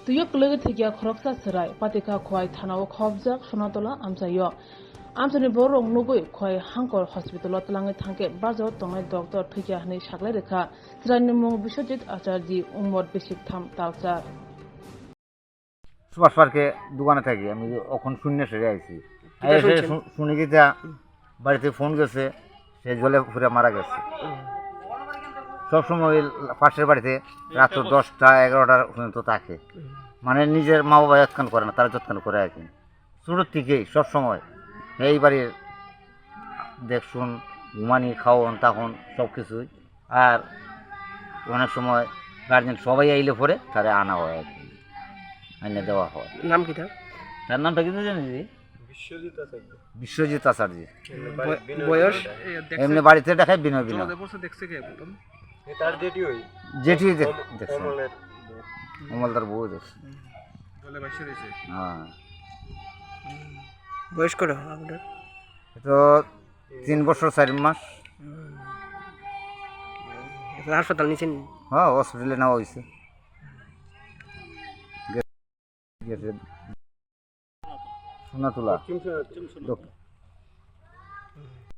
Tuyok loge thikia khoroksa serai patika khwai thanao khobjak sonatola amsayo. Amsani borong nugui khwai hangkor hospital tlangai thangke bajo tongai doctor thikia hne saklai rekha srani mung Biswajit Acharji umot besik tham talsa. Subhash পার্কে দোকানে থাকি আমি এখন শূন্য সেরে আইছি শুনি কি যা বাড়িতে ফোন গেছে সে জলে ফুরে মারা গেছে সবসময় পাশের বাড়িতে রাত 10টা 11টার পর্যন্ত থাকে মানে নিজের মা বাবা যৎকান করে না তারা যৎকান করে আর কি ছোটোর থেকেই সবসময় এই বাড়ির দেখশুন ঘুমানি খাওয়ান তখন সব কিছুই আর অনেক সময় গার্জেন সবাই আইলে পরে তারা আনা হয় আর কি আইনে দেওয়া হয়। নাম কি তার? তার নামটা কিন্তু জানি বিশ্বজিৎ আচার্য। বয়স? এমনি বাড়িতে দেখায় বিনয় বিনয় দেখছে কে প্রথম? তার জেঠি দেখছে অমলদার বউ দেখছে। হ্যাঁ বয়স কত আপনার? তো 3 বছর 4 মাস। হাসপাতাল নিয়েছেন? হ্যাঁ হসপিটালে নেওয়া হয়েছে। সোনাতুলা